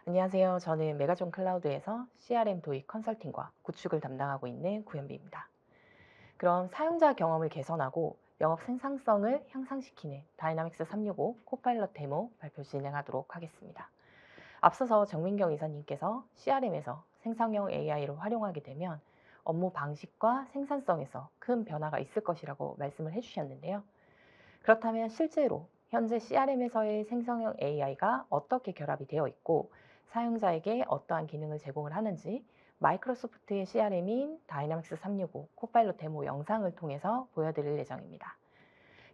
안녕하세요. 저는 메가존 클라우드에서 CRM 도입 컨설팅과 구축을 담당하고 있는 구현비입니다. 그럼 사용자 경험을 개선하고 영업 생산성을 향상시키는 다이나믹스 365 코파일럿 데모 발표 진행하도록 하겠습니다. 앞서서 정민경 이사님께서 CRM에서 생성형 AI를 활용하게 되면 업무 방식과 생산성에서 큰 변화가 있을 것이라고 말씀을 해주셨는데요. 그렇다면 실제로 현재 CRM에서의 생성형 AI가 어떻게 결합이 되어 있고 사용자에게 어떠한 기능을 제공을 하는지 마이크로소프트의 CRM인 다이나믹스 365 코파일럿 데모 영상을 통해서 보여드릴 예정입니다.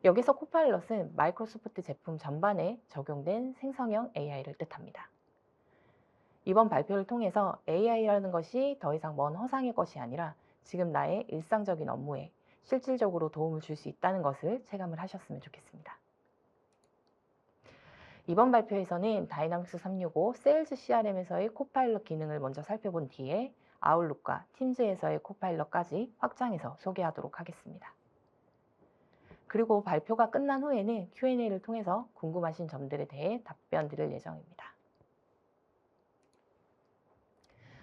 여기서 코파일럿은 마이크로소프트 제품 전반에 적용된 생성형 AI를 뜻합니다. 이번 발표를 통해서 AI라는 것이 더 이상 먼 허상의 것이 아니라 지금 나의 일상적인 업무에 실질적으로 도움을 줄 수 있다는 것을 체감을 하셨으면 좋겠습니다. 이번 발표에서는 다이나믹스 365 세일즈 CRM에서의 코파일럿 기능을 먼저 살펴본 뒤에 아웃룩과 팀즈에서의 코파일럿까지 확장해서 소개하도록 하겠습니다. 그리고 발표가 끝난 후에는 Q&A를 통해서 궁금하신 점들에 대해 답변 드릴 예정입니다.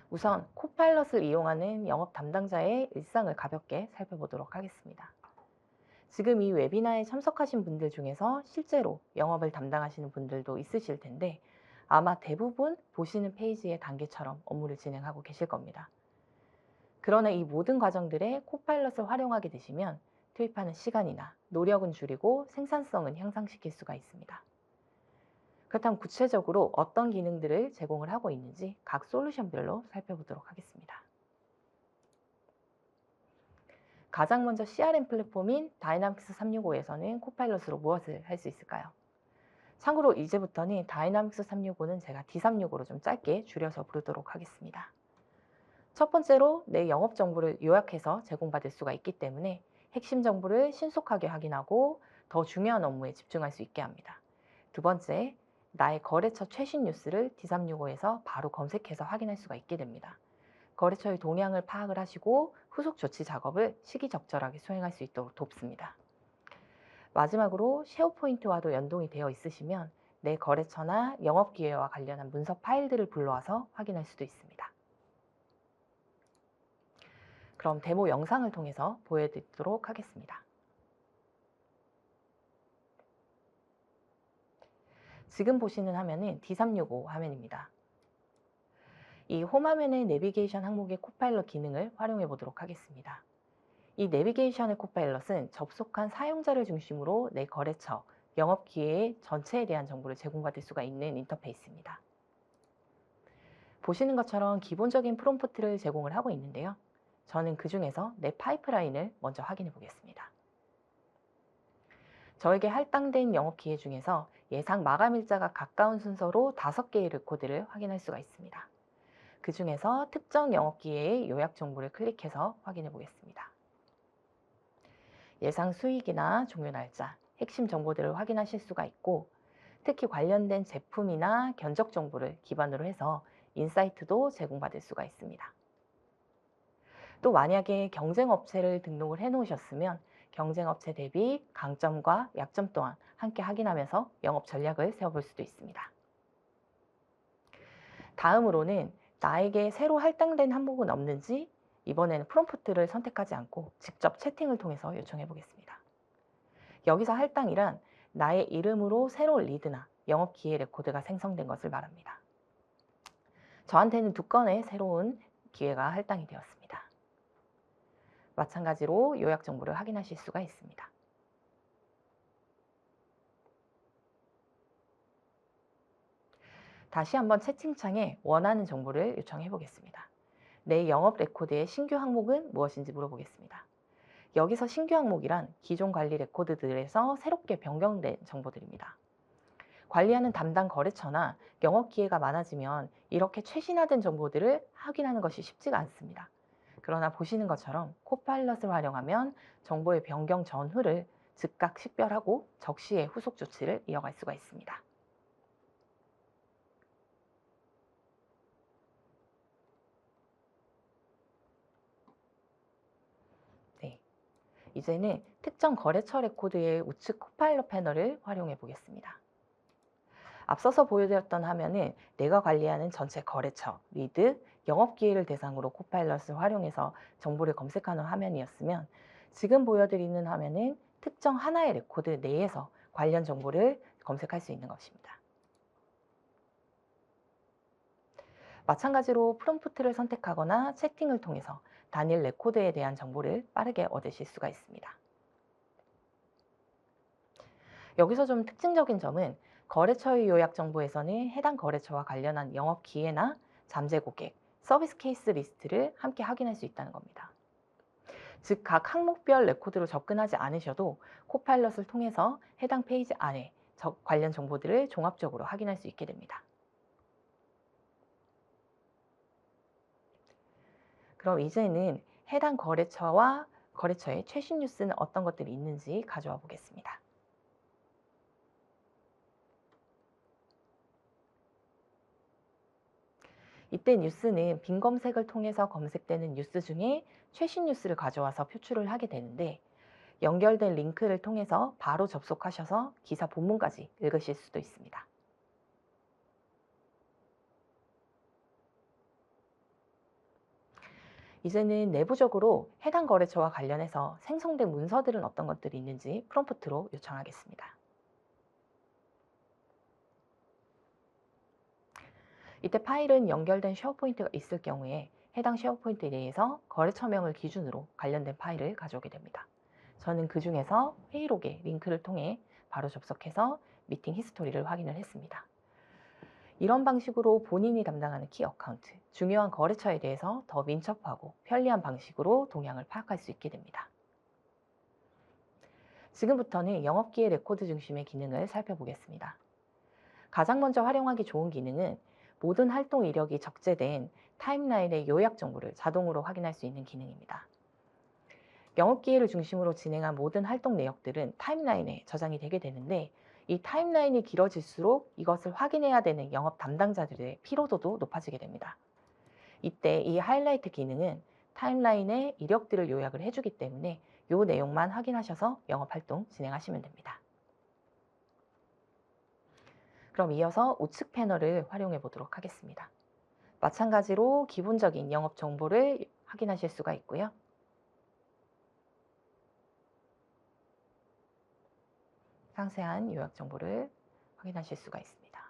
우선 코파일럿을 이용하는 영업 담당자의 일상을 가볍게 살펴보도록 하겠습니다. 지금 이 웨비나에 참석하신 분들 중에서 실제로 영업을 담당하시는 분들도 있으실 텐데 아마 대부분 보시는 페이지의 단계처럼 업무를 진행하고 계실 겁니다. 그러나 이 모든 과정들에 코파일럿을 활용하게 되시면 투입하는 시간이나 노력은 줄이고 생산성은 향상시킬 수가 있습니다. 그렇다면 구체적으로 어떤 기능들을 제공을 하고 있는지 각 솔루션별로 살펴보도록 하겠습니다. 가장 먼저 CRM 플랫폼인 다이나믹스 365에서는 코파일럿으로 무엇을 할 수 있을까요? 참고로 이제부터는 다이나믹스 365는 제가 D365로 좀 짧게 줄여서 부르도록 하겠습니다. 첫 번째로 내 영업 정보를 요약해서 제공받을 수가 있기 때문에 핵심 정보를 신속하게 확인하고 더 중요한 업무에 집중할 수 있게 합니다. 두 번째, 나의 거래처 최신 뉴스를 D365에서 바로 검색해서 확인할 수가 있게 됩니다. 거래처의 동향을 파악을 하시고 후속 조치 작업을 시기적절하게 수행할 수 있도록 돕습니다. 마지막으로 쉐어포인트와도 연동이 되어 있으시면 내 거래처나 영업 기회와 관련한 문서 파일들을 불러와서 확인할 수도 있습니다. 그럼 데모 영상을 통해서 보여드리도록 하겠습니다. 지금 보시는 화면은 D365 화면입니다. 이 홈 화면의 내비게이션 항목의 코파일럿 기능을 활용해 보도록 하겠습니다. 이 내비게이션의 코파일럿은 접속한 사용자를 중심으로 내 거래처, 영업 기회 전체에 대한 정보를 제공받을 수가 있는 인터페이스입니다. 보시는 것처럼 기본적인 프롬프트를 제공을 하고 있는데요. 저는 그 중에서 내 파이프라인을 먼저 확인해 보겠습니다. 저에게 할당된 영업 기회 중에서 예상 마감 일자가 가까운 순서로 5개의 레코드를 확인할 수가 있습니다. 그 중에서 특정 영업 기회의 요약 정보를 클릭해서 확인해 보겠습니다. 예상 수익이나 종료 날짜, 핵심 정보들을 확인하실 수가 있고 특히 관련된 제품이나 견적 정보를 기반으로 해서 인사이트도 제공받을 수가 있습니다. 또 만약에 경쟁 업체를 등록을 해 놓으셨으면 경쟁 업체 대비 강점과 약점 또한 함께 확인하면서 영업 전략을 세워볼 수도 있습니다. 다음으로는 나에게 새로 할당된 항목은 없는지 이번에는 프롬프트를 선택하지 않고 직접 채팅을 통해서 요청해 보겠습니다. 여기서 할당이란 나의 이름으로 새로운 리드나 영업 기회 레코드가 생성된 것을 말합니다. 저한테는 2건의 새로운 기회가 할당이 되었습니다. 마찬가지로 요약 정보를 확인하실 수가 있습니다. 다시 한번 채팅창에 원하는 정보를 요청해 보겠습니다. 내 영업 레코드의 신규 항목은 무엇인지 물어보겠습니다. 여기서 신규 항목이란 기존 관리 레코드들에서 새롭게 변경된 정보들입니다. 관리하는 담당 거래처나 영업 기회가 많아지면 이렇게 최신화된 정보들을 확인하는 것이 쉽지가 않습니다. 그러나 보시는 것처럼 코파일럿을 활용하면 정보의 변경 전후를 즉각 식별하고 적시에 후속 조치를 이어갈 수가 있습니다. 네, 이제는 특정 거래처 레코드의 우측 코파일럿 패널을 활용해 보겠습니다. 앞서서 보여드렸던 화면은 내가 관리하는 전체 거래처, 리드, 영업기회를 대상으로 코파일럿을 활용해서 정보를 검색하는 화면이었으면 지금 보여드리는 화면은 특정 하나의 레코드 내에서 관련 정보를 검색할 수 있는 것입니다. 마찬가지로 프롬프트를 선택하거나 채팅을 통해서 단일 레코드에 대한 정보를 빠르게 얻으실 수가 있습니다. 여기서 좀 특징적인 점은 거래처의 요약 정보에서는 해당 거래처와 관련한 영업 기회나 잠재 고객, 서비스 케이스 리스트를 함께 확인할 수 있다는 겁니다. 즉, 각 항목별 레코드로 접근하지 않으셔도 코파일럿을 통해서 해당 페이지 안에 관련 정보들을 종합적으로 확인할 수 있게 됩니다. 그럼 이제는 해당 거래처와 거래처의 최신 뉴스는 어떤 것들이 있는지 가져와 보겠습니다. 이때 뉴스는 빈 검색을 통해서 검색되는 뉴스 중에 최신 뉴스를 가져와서 표출을 하게 되는데, 연결된 링크를 통해서 바로 접속하셔서 기사 본문까지 읽으실 수도 있습니다. 이제는 내부적으로 해당 거래처와 관련해서 생성된 문서들은 어떤 것들이 있는지 프롬프트로 요청하겠습니다. 이때 파일은 연결된 쉐어포인트가 있을 경우에 해당 쉐어포인트 내에서 거래처명을 기준으로 관련된 파일을 가져오게 됩니다. 저는 그 중에서 회의록의 링크를 통해 바로 접속해서 미팅 히스토리를 확인을 했습니다. 이런 방식으로 본인이 담당하는 키 어카운트, 중요한 거래처에 대해서 더 민첩하고 편리한 방식으로 동향을 파악할 수 있게 됩니다. 지금부터는 영업기회 레코드 중심의 기능을 살펴보겠습니다. 가장 먼저 활용하기 좋은 기능은 모든 활동 이력이 적재된 타임라인의 요약 정보를 자동으로 확인할 수 있는 기능입니다. 영업기회를 중심으로 진행한 모든 활동 내역들은 타임라인에 저장이 되게 되는데, 이 타임라인이 길어질수록 이것을 확인해야 되는 영업 담당자들의 피로도도 높아지게 됩니다. 이때 이 하이라이트 기능은 타임라인의 이력들을 요약을 해주기 때문에 이 내용만 확인하셔서 영업활동 진행하시면 됩니다. 그럼 이어서 우측 패널을 활용해 보도록 하겠습니다. 마찬가지로 기본적인 영업 정보를 확인하실 수가 있고요. 상세한 요약 정보를 확인하실 수가 있습니다.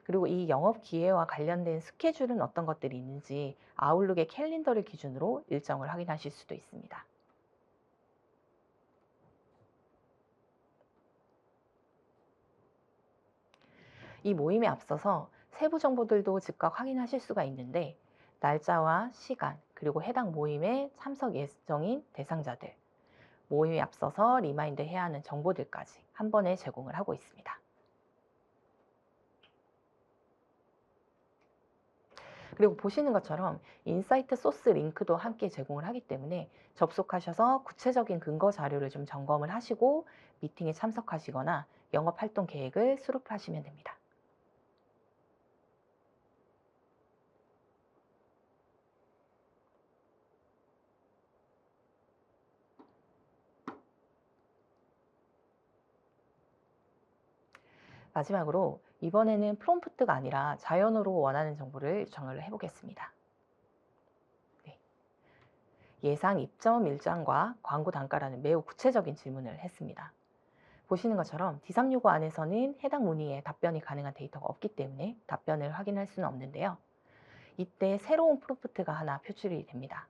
그리고 이 영업 기회와 관련된 스케줄은 어떤 것들이 있는지 아웃룩의 캘린더를 기준으로 일정을 확인하실 수도 있습니다. 이 모임에 앞서서 세부 정보들도 즉각 확인하실 수가 있는데, 날짜와 시간, 그리고 해당 모임에 참석 예정인 대상자들, 모임에 앞서서 리마인드 해야 하는 정보들까지 한 번에 제공을 하고 있습니다. 그리고 보시는 것처럼 인사이트 소스 링크도 함께 제공을 하기 때문에 접속하셔서 구체적인 근거 자료를 좀 점검을 하시고 미팅에 참석하시거나 영업 활동 계획을 수립하시면 됩니다. 마지막으로 이번에는 프롬프트가 아니라 자연어로 원하는 정보를 요청을 해보겠습니다. 네. 예상 입점 일정과 광고 단가라는 매우 구체적인 질문을 했습니다. 보시는 것처럼 D365 안에서는 해당 문의에 답변이 가능한 데이터가 없기 때문에 답변을 확인할 수는 없는데요. 이때 새로운 프롬프트가 하나 표출이 됩니다.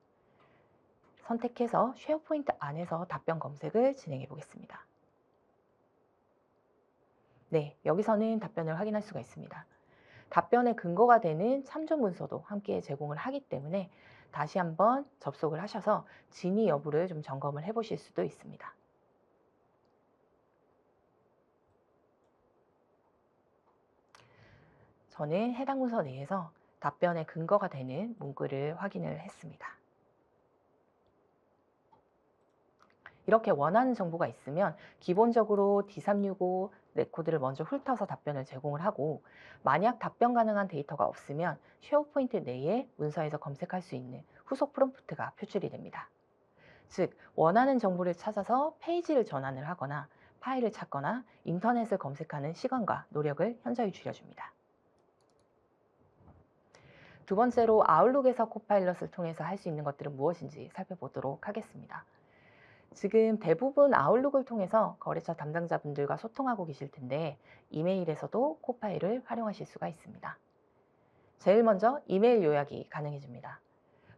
선택해서 쉐어포인트 안에서 답변 검색을 진행해 보겠습니다. 네, 여기서는 답변을 확인할 수가 있습니다. 답변의 근거가 되는 참조 문서도 함께 제공을 하기 때문에 다시 한번 접속을 하셔서 진위 여부를 좀 점검을 해 보실 수도 있습니다. 저는 해당 문서 내에서 답변의 근거가 되는 문구를 확인을 했습니다. 이렇게 원하는 정보가 있으면 기본적으로 D365 레코드를 먼저 훑어서 답변을 제공을 하고, 만약 답변 가능한 데이터가 없으면 쉐어포인트 내에 문서에서 검색할 수 있는 후속 프롬프트가 표출이 됩니다. 즉, 원하는 정보를 찾아서 페이지를 전환을 하거나 파일을 찾거나 인터넷을 검색하는 시간과 노력을 현저히 줄여줍니다. 두 번째로 아웃룩에서 코파일럿을 통해서 할 수 있는 것들은 무엇인지 살펴보도록 하겠습니다. 지금 대부분 아웃룩을 통해서 거래처 담당자분들과 소통하고 계실 텐데 이메일에서도 코파일을 활용하실 수가 있습니다. 제일 먼저 이메일 요약이 가능해집니다.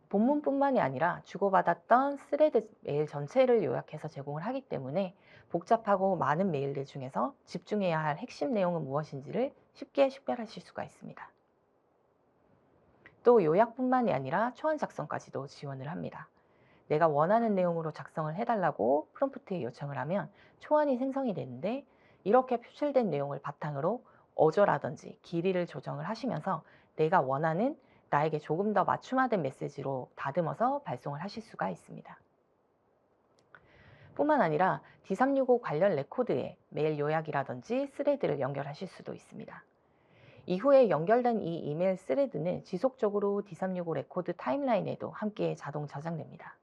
본문뿐만이 아니라 주고받았던 스레드 메일 전체를 요약해서 제공을 하기 때문에 복잡하고 많은 메일들 중에서 집중해야 할 핵심 내용은 무엇인지를 쉽게 식별하실 수가 있습니다. 또 요약뿐만이 아니라 초안 작성까지도 지원을 합니다. 내가 원하는 내용으로 작성을 해달라고 프롬프트에 요청을 하면 초안이 생성이 되는데 이렇게 표출된 내용을 바탕으로 어조라든지 길이를 조정을 하시면서 내가 원하는 나에게 조금 더 맞춤화된 메시지로 다듬어서 발송을 하실 수가 있습니다. 뿐만 아니라 D365 관련 레코드에 메일 요약이라든지 스레드를 연결하실 수도 있습니다. 이후에 연결된 이 이메일 스레드는 지속적으로 D365 레코드 타임라인에도 함께 자동 저장됩니다.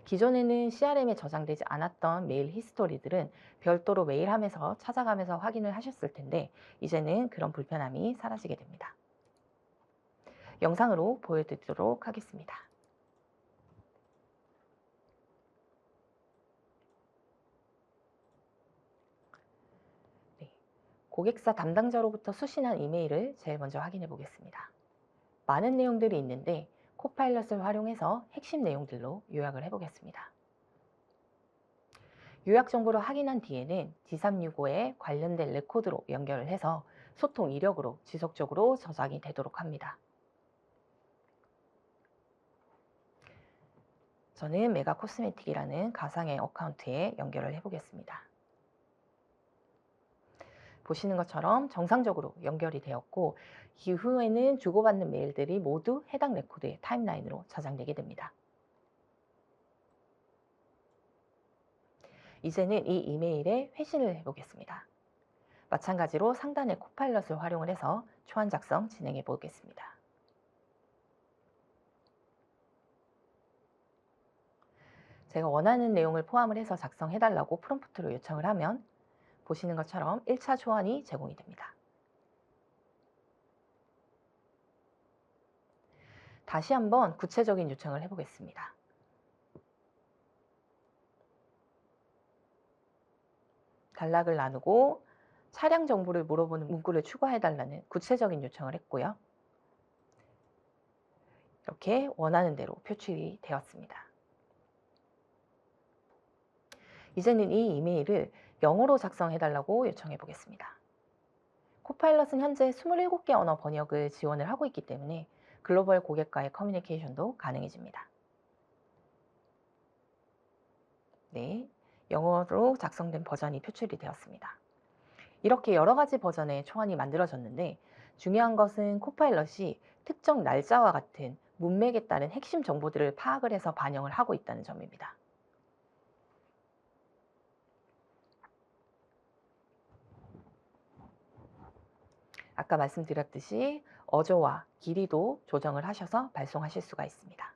기존에는 CRM에 저장되지 않았던 메일 히스토리들은 별도로 메일하면서 찾아가면서 확인을 하셨을 텐데 이제는 그런 불편함이 사라지게 됩니다. 영상으로 보여드리도록 하겠습니다. 네, 고객사 담당자로부터 수신한 이메일을 제일 먼저 확인해 보겠습니다. 많은 내용들이 있는데 코파일럿을 활용해서 핵심 내용들로 요약을 해보겠습니다. 요약 정보를 확인한 뒤에는 D365에 관련된 레코드로 연결을 해서 소통 이력으로 지속적으로 저장이 되도록 합니다. 저는 메가 코스메틱이라는 가상의 어카운트에 연결을 해보겠습니다. 보시는 것처럼 정상적으로 연결이 되었고 이후에는 주고받는 메일들이 모두 해당 레코드의 타임라인으로 저장되게 됩니다. 이제는 이 이메일에 회신을 해보겠습니다. 마찬가지로 상단의 코파일럿을 활용을 해서 초안 작성 진행해 보겠습니다. 제가 원하는 내용을 포함을 해서 작성해달라고 프롬프트로 요청을 하면 보시는 것처럼 1차 초안이 제공이 됩니다. 다시 한번 구체적인 요청을 해보겠습니다. 단락을 나누고 차량 정보를 물어보는 문구를 추가해달라는 구체적인 요청을 했고요. 이렇게 원하는 대로 표출이 되었습니다. 이제는 이 이메일을 영어로 작성해달라고 요청해 보겠습니다. 코파일럿은 현재 27개 언어 번역을 지원을 하고 있기 때문에 글로벌 고객과의 커뮤니케이션도 가능해집니다. 네, 영어로 작성된 버전이 표출이 되었습니다. 이렇게 여러 가지 버전의 초안이 만들어졌는데 중요한 것은 코파일럿이 특정 날짜와 같은 문맥에 따른 핵심 정보들을 파악을 해서 반영을 하고 있다는 점입니다. 아까 말씀드렸듯이 어조와 길이도 조정을 하셔서 발송하실 수가 있습니다.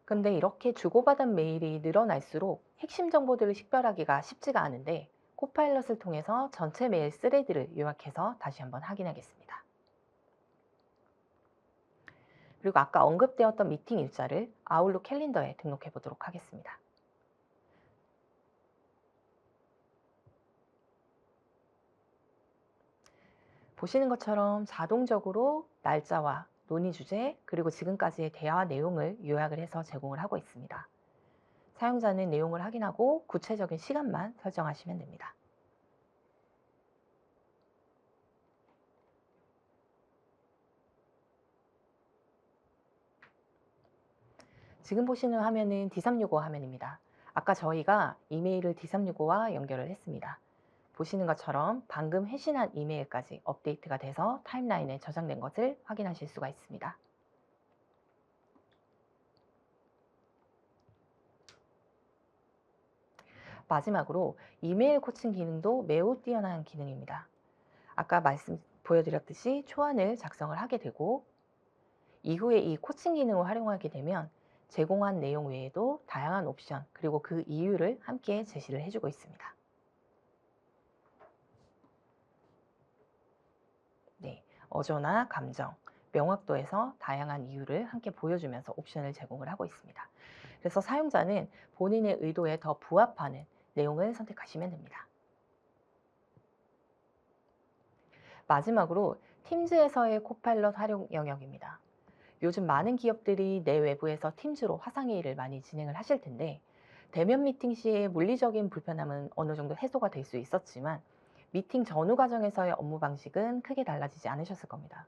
근데 이렇게 주고받은 메일이 늘어날수록 핵심 정보들을 식별하기가 쉽지가 않은데 코파일럿을 통해서 전체 메일 스레드를 요약해서 다시 한번 확인하겠습니다. 그리고 아까 언급되었던 미팅 일자를 아웃룩 캘린더에 등록해 보도록 하겠습니다. 보시는 것처럼 자동적으로 날짜와 논의 주제 그리고 지금까지의 대화 내용을 요약을 해서 제공을 하고 있습니다. 사용자는 내용을 확인하고 구체적인 시간만 설정하시면 됩니다. 지금 보시는 화면은 D365 화면입니다. 아까 저희가 이메일을 D365와 연결을 했습니다. 보시는 것처럼 방금 회신한 이메일까지 업데이트가 돼서 타임라인에 저장된 것을 확인하실 수가 있습니다. 마지막으로 이메일 코칭 기능도 매우 뛰어난 기능입니다. 아까 보여드렸듯이 초안을 작성을 하게 되고 이후에 이 코칭 기능을 활용하게 되면 제공한 내용 외에도 다양한 옵션 그리고 그 이유를 함께 제시를 해주고 있습니다. 네, 어조나 감정, 명확도에서 다양한 이유를 함께 보여주면서 옵션을 제공을 하고 있습니다. 그래서 사용자는 본인의 의도에 더 부합하는 내용을 선택하시면 됩니다. 마지막으로 팀즈에서의 코파일럿 활용 영역입니다. 요즘 많은 기업들이 내 외부에서 팀즈로 화상회의를 많이 진행을 하실 텐데 대면 미팅 시에 물리적인 불편함은 어느 정도 해소가 될 수 있었지만 미팅 전후 과정에서의 업무 방식은 크게 달라지지 않으셨을 겁니다.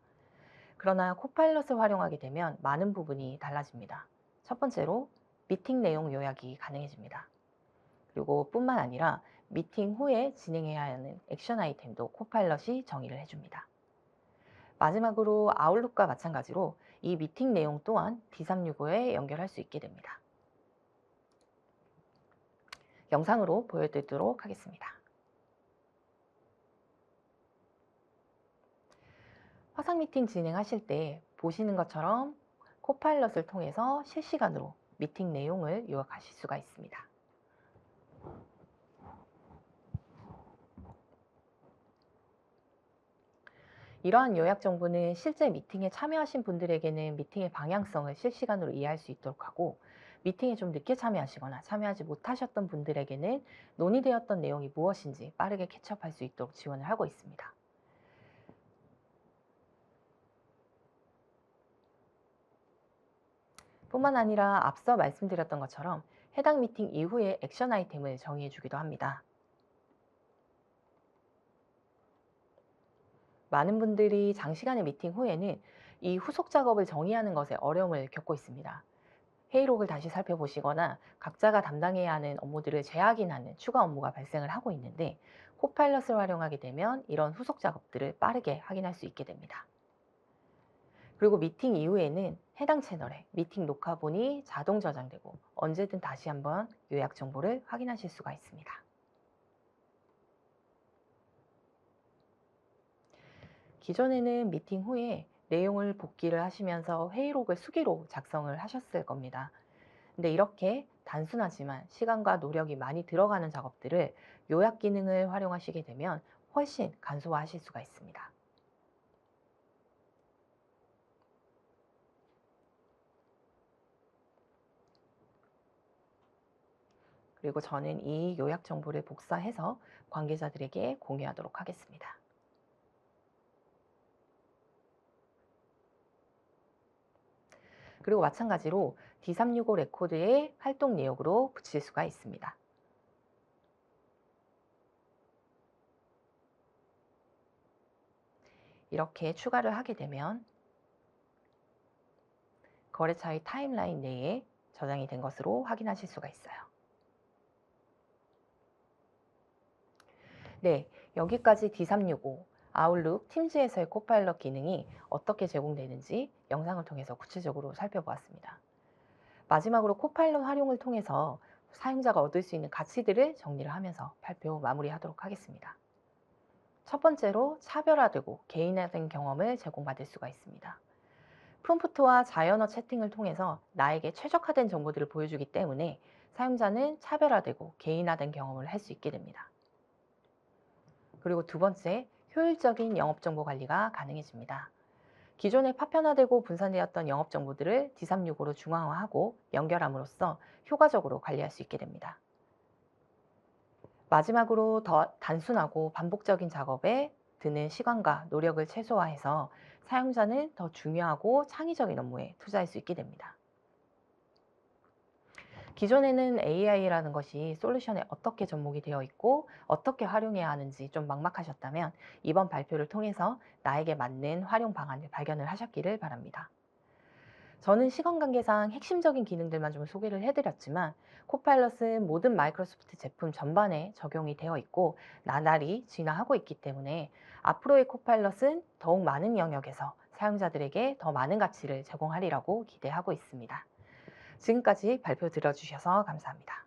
그러나 코파일럿을 활용하게 되면 많은 부분이 달라집니다. 첫 번째로 미팅 내용 요약이 가능해집니다. 그리고 뿐만 아니라 미팅 후에 진행해야 하는 액션 아이템도 코파일럿이 정의를 해줍니다. 마지막으로 아웃룩과 마찬가지로 이 미팅 내용 또한 D365에 연결할 수 있게 됩니다. 영상으로 보여드리도록 하겠습니다. 화상 미팅 진행하실 때 보시는 것처럼 코파일럿을 통해서 실시간으로 미팅 내용을 요약하실 수가 있습니다. 이러한 요약 정보는 실제 미팅에 참여하신 분들에게는 미팅의 방향성을 실시간으로 이해할 수 있도록 하고 미팅에 좀 늦게 참여하시거나 참여하지 못하셨던 분들에게는 논의되었던 내용이 무엇인지 빠르게 캐치업할 수 있도록 지원을 하고 있습니다. 뿐만 아니라 앞서 말씀드렸던 것처럼 해당 미팅 이후에 액션 아이템을 정의해 주기도 합니다. 많은 분들이 장시간의 미팅 후에는 이 후속 작업을 정의하는 것에 어려움을 겪고 있습니다. 회의록을 다시 살펴보시거나 각자가 담당해야 하는 업무들을 재확인하는 추가 업무가 발생을 하고 있는데 코파일럿을 활용하게 되면 이런 후속 작업들을 빠르게 확인할 수 있게 됩니다. 그리고 미팅 이후에는 해당 채널에 미팅 녹화본이 자동 저장되고 언제든 다시 한번 요약 정보를 확인하실 수가 있습니다. 기존에는 미팅 후에 내용을 복기를 하시면서 회의록을 수기로 작성을 하셨을 겁니다. 근데 이렇게 단순하지만 시간과 노력이 많이 들어가는 작업들을 요약 기능을 활용하시게 되면 훨씬 간소화하실 수가 있습니다. 그리고 저는 이 요약 정보를 복사해서 관계자들에게 공유하도록 하겠습니다. 그리고 마찬가지로 D365 레코드의 활동 내역으로 붙일 수가 있습니다. 이렇게 추가를 하게 되면 거래처의 타임라인 내에 저장이 된 것으로 확인하실 수가 있어요. 네, 여기까지 D365, 아웃룩, 팀즈에서의 코파일럿 기능이 어떻게 제공되는지 영상을 통해서 구체적으로 살펴보았습니다. 마지막으로 코파일럿 활용을 통해서 사용자가 얻을 수 있는 가치들을 정리를 하면서 발표 마무리하도록 하겠습니다. 첫 번째로 차별화되고 개인화된 경험을 제공받을 수가 있습니다. 프롬프트와 자연어 채팅을 통해서 나에게 최적화된 정보들을 보여주기 때문에 사용자는 차별화되고 개인화된 경험을 할 수 있게 됩니다. 그리고 두 번째, 효율적인 영업정보 관리가 가능해집니다. 기존에 파편화되고 분산되었던 영업정보들을 D365로 중앙화하고 연결함으로써 효과적으로 관리할 수 있게 됩니다. 마지막으로 더 단순하고 반복적인 작업에 드는 시간과 노력을 최소화해서 사용자는 더 중요하고 창의적인 업무에 투자할 수 있게 됩니다. 기존에는 AI라는 것이 솔루션에 어떻게 접목이 되어 있고 어떻게 활용해야 하는지 좀 막막하셨다면 이번 발표를 통해서 나에게 맞는 활용 방안을 발견을 하셨기를 바랍니다. 저는 시간 관계상 핵심적인 기능들만 좀 소개를 해드렸지만 코파일럿은 모든 마이크로소프트 제품 전반에 적용이 되어 있고 나날이 진화하고 있기 때문에 앞으로의 코파일럿은 더욱 많은 영역에서 사용자들에게 더 많은 가치를 제공하리라고 기대하고 있습니다. 지금까지 발표 들어주셔서 감사합니다.